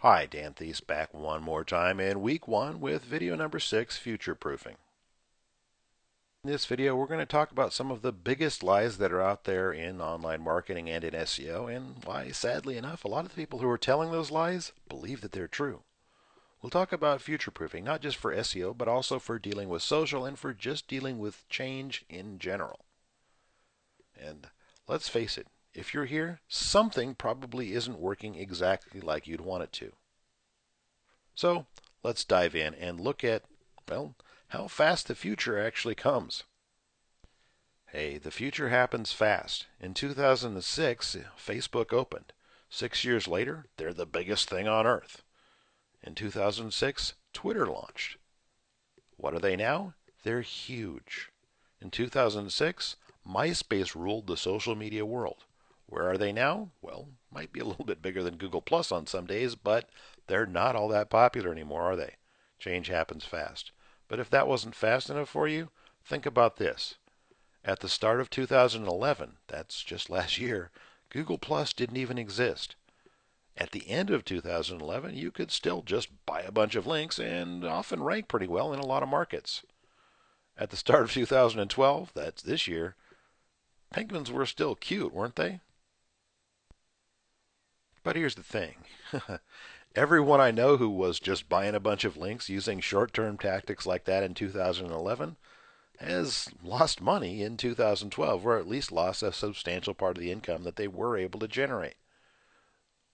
Hi, Dan Thies back one more time in week one with video number 6, Future Proofing. In this video, we're going to talk about some of the biggest lies that are out there in online marketing and in SEO, and why, sadly enough, a lot of the people who are telling those lies believe that they're true. We'll talk about future proofing, not just for SEO, but also for dealing with social and for just dealing with change in general. And let's face it, if you're here, something probably isn't working exactly like you'd want it to. So let's dive in and look at, well, how fast the future actually comes. Hey, the future happens fast. In 2006, Facebook opened. 6 years later, they're the biggest thing on earth. In 2006, Twitter launched. What are they now? They're huge. In 2006, MySpace ruled the social media world. Where are they now? Well, might be a little bit bigger than Google Plus on some days, but they're not all that popular anymore, are they? Change happens fast. But if that wasn't fast enough for you, think about this. At the start of 2011, that's just last year, Google Plus didn't even exist. At the end of 2011, you could still just buy a bunch of links and often rank pretty well in a lot of markets. At the start of 2012, that's this year, penguins were still cute, weren't they? But here's the thing. Everyone I know who was just buying a bunch of links using short-term tactics like that in 2011 has lost money in 2012, or at least lost a substantial part of the income that they were able to generate.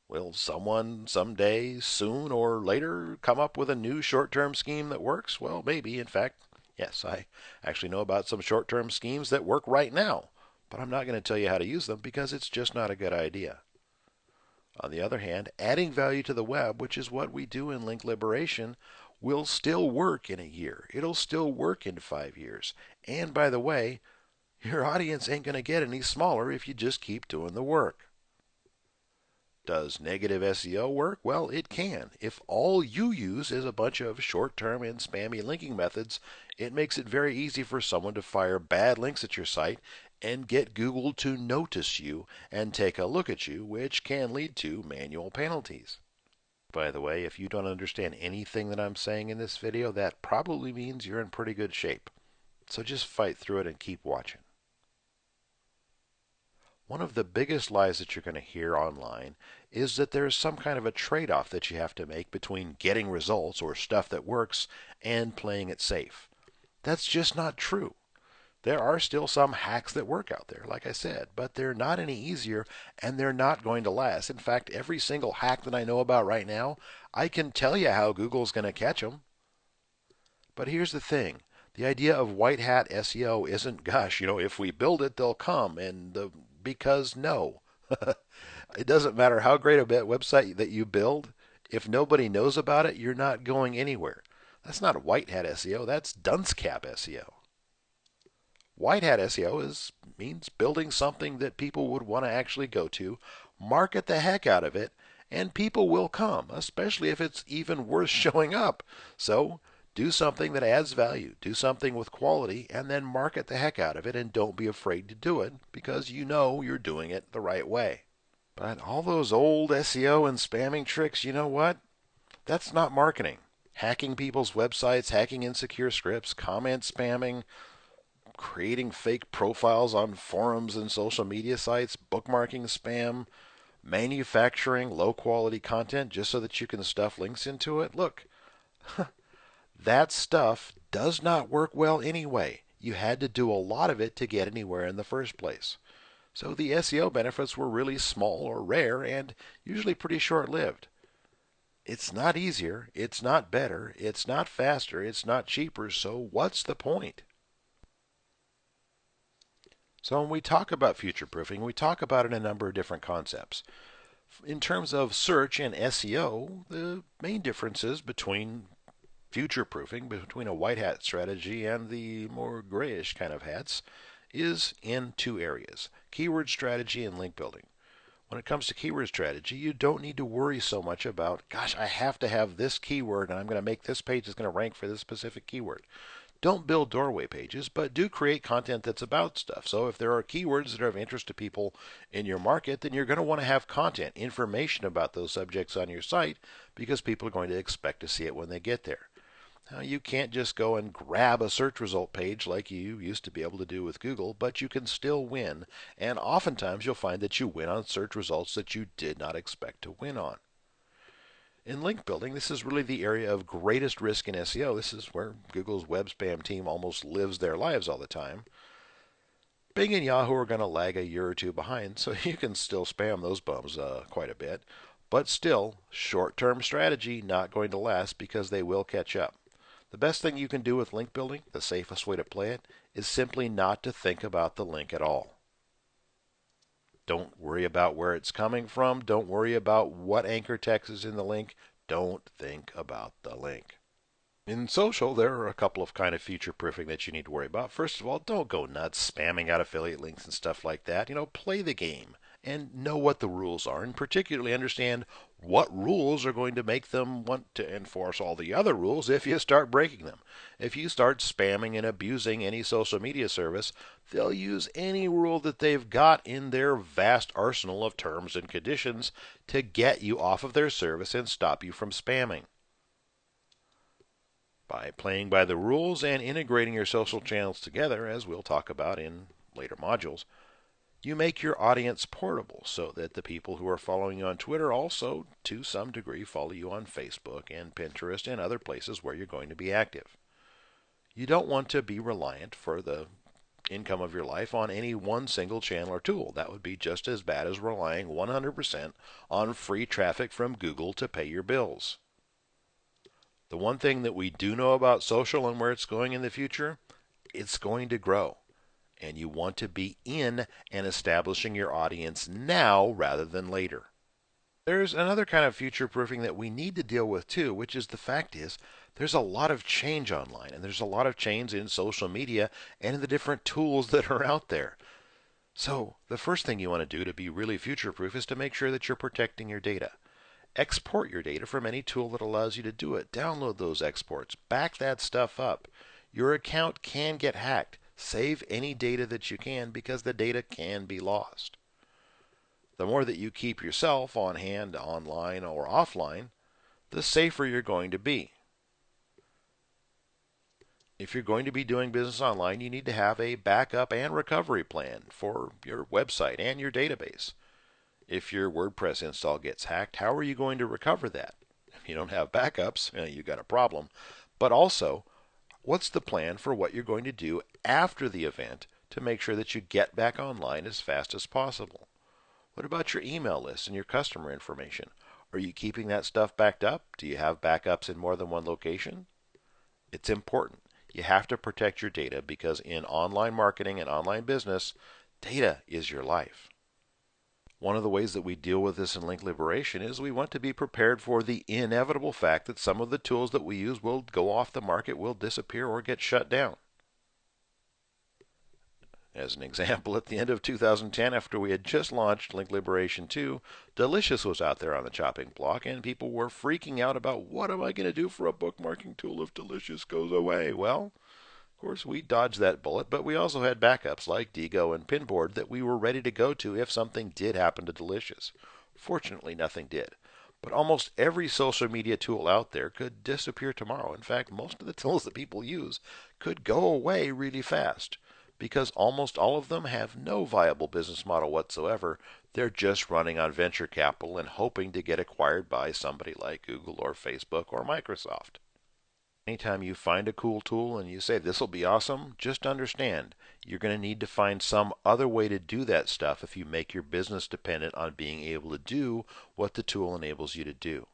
Will someone someday, soon or later, come up with a new short-term scheme that works? Well, maybe. In fact, yes, I actually know about some short-term schemes that work right now, but I'm not going to tell you how to use them because it's just not a good idea. On the other hand, adding value to the web, which is what we do in Link Liberation, will still work in a year. It'll still work in 5 years. And by the way, your audience ain't going to get any smaller if you just keep doing the work. Does negative SEO work? Well, it can. If all you use is a bunch of short-term and spammy linking methods, it makes it very easy for someone to fire bad links at your site and get Google to notice you and take a look at you, which can lead to manual penalties. By the way, if you don't understand anything that I'm saying in this video, that probably means you're in pretty good shape. So just fight through it and keep watching. One of the biggest lies that you're going to hear online is that there's some kind of a trade-off that you have to make between getting results or stuff that works and playing it safe. That's just not true. There are still some hacks that work out there, like I said, but they're not any easier and they're not going to last. In fact, every single hack that I know about right now, I can tell you how Google's going to catch them. But here's the thing. The idea of white hat SEO isn't, gosh, if we build it, they'll come. Because no. It doesn't matter how great a website that you build. If nobody knows about it, you're not going anywhere. That's not white hat SEO. That's dunce cap SEO. White hat SEO means building something that people would want to actually go to, market the heck out of it, and people will come, especially if it's even worth showing up. So do something that adds value, do something with quality, and then market the heck out of it, and don't be afraid to do it because you know you're doing it the right way. But all those old SEO and spamming tricks, you know what? That's not marketing. Hacking people's websites, hacking insecure scripts, comment spamming, creating fake profiles on forums and social media sites, bookmarking spam, manufacturing low quality content just so that you can stuff links into it. Look, that stuff does not work well anyway. You had to do a lot of it to get anywhere in the first place. So the SEO benefits were really small or rare and usually pretty short-lived. It's not easier, it's not better, it's not faster, it's not cheaper, so what's the point? So when we talk about future proofing, we talk about it in a number of different concepts. In terms of search and SEO, the main differences between future proofing, between a white hat strategy and the more grayish kind of hats, is in two areas: keyword strategy and link building. When it comes to keyword strategy, you don't need to worry so much about, gosh, I have to have this keyword and I'm going to make this page that's going to rank for this specific keyword. Don't build doorway pages, but do create content that's about stuff. So if there are keywords that are of interest to people in your market, then you're going to want to have content, information about those subjects on your site because people are going to expect to see it when they get there. Now, you can't just go and grab a search result page like you used to be able to do with Google, but you can still win. And oftentimes you'll find that you win on search results that you did not expect to win on. In link building, this is really the area of greatest risk in SEO. This is where Google's web spam team almost lives their lives all the time. Bing and Yahoo are going to lag a year or two behind, so you can still spam those bums quite a bit. But still, short-term strategy not going to last because they will catch up. The best thing you can do with link building, the safest way to play it, is simply not to think about the link at all. Don't worry about where it's coming from. Don't worry about what anchor text is in the link. Don't think about the link. In social, there are a couple of kind of future proofing that you need to worry about. First of all, don't go nuts spamming out affiliate links and stuff like that. Play the game and know what the rules are, and particularly understand what rules are going to make them want to enforce all the other rules if you start breaking them. If you start spamming and abusing any social media service, they'll use any rule that they've got in their vast arsenal of terms and conditions to get you off of their service and stop you from spamming. By playing by the rules and integrating your social channels together, as we'll talk about in later modules, you make your audience portable so that the people who are following you on Twitter also, to some degree, follow you on Facebook and Pinterest and other places where you're going to be active. You don't want to be reliant for the income of your life on any one single channel or tool. That would be just as bad as relying 100% on free traffic from Google to pay your bills. The one thing that we do know about social and where it's going in the future, it's going to grow. And you want to be in and establishing your audience now rather than later. There's another kind of future proofing that we need to deal with too, which is the fact is there's a lot of change online, and there's a lot of change in social media and in the different tools that are out there. So the first thing you want to do to be really future proof is to make sure that you're protecting your data. Export your data from any tool that allows you to do it. Download those exports. Back that stuff up. Your account can get hacked. Save any data that you can because the data can be lost. The more that you keep yourself on hand, online or offline, the safer you're going to be. If you're going to be doing business online, you need to have a backup and recovery plan for your website and your database. If your WordPress install gets hacked, how are you going to recover that? If you don't have backups, you've got a problem. But also, what's the plan for what you're going to do after the event to make sure that you get back online as fast as possible? What about your email list and your customer information? Are you keeping that stuff backed up? Do you have backups in more than one location? It's important. You have to protect your data because in online marketing and online business, data is your life. One of the ways that we deal with this in link liberation is we want to be prepared for the inevitable fact that some of the tools that we use will go off the market, will disappear, or get shut down. As an example, at the end of 2010, after we had just launched Link Liberation 2, Delicious was out there on the chopping block, and people were freaking out about what am I going to do for a bookmarking tool if Delicious goes away? Well, of course, we dodged that bullet, but we also had backups like Diigo and Pinboard that we were ready to go to if something did happen to Delicious. Fortunately, nothing did. But almost every social media tool out there could disappear tomorrow. In fact, most of the tools that people use could go away really fast because almost all of them have no viable business model whatsoever. They're just running on venture capital and hoping to get acquired by somebody like Google or Facebook or Microsoft. Anytime you find a cool tool and you say this will be awesome, just understand you're going to need to find some other way to do that stuff if you make your business dependent on being able to do what the tool enables you to do.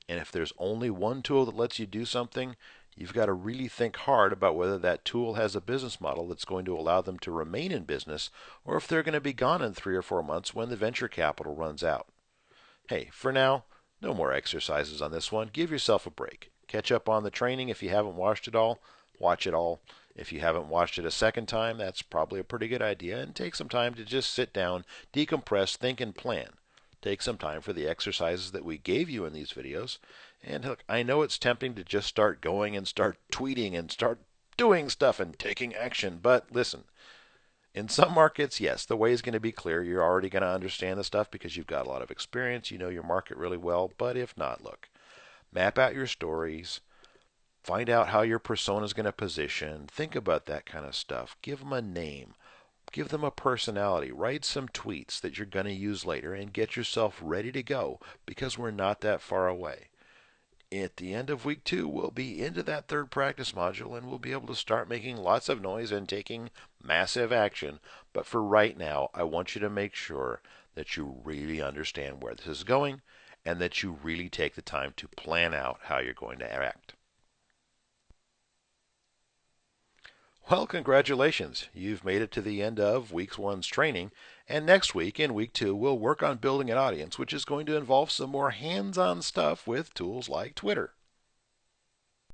And if there's only one tool that lets you do something, you've got to really think hard about whether that tool has a business model that's going to allow them to remain in business or if they're going to be gone in 3 or 4 months when the venture capital runs out. Hey, for now, no more exercises on this one. Give yourself a break. Catch up on the training if you haven't watched it all. Watch it all. If you haven't watched it a second time, that's probably a pretty good idea. And take some time to just sit down, decompress, think, and plan. Take some time for the exercises that we gave you in these videos. And look, I know it's tempting to just start going and start tweeting and start doing stuff and taking action. But listen, in some markets, yes, the way is going to be clear. You're already going to understand the stuff because you've got a lot of experience. You know your market really well. But if not, look, map out your stories. Find out how your persona is going to position. Think about that kind of stuff. Give them a name. Give them a personality. Write some tweets that you're going to use later and get yourself ready to go because we're not that far away. At the end of week 2, we'll be into that third practice module and we'll be able to start making lots of noise and taking massive action. But for right now, I want you to make sure that you really understand where this is going and that you really take the time to plan out how you're going to act. Well, congratulations. You've made it to the end of week 1's training. And next week, in week 2, we'll work on building an audience, which is going to involve some more hands-on stuff with tools like Twitter.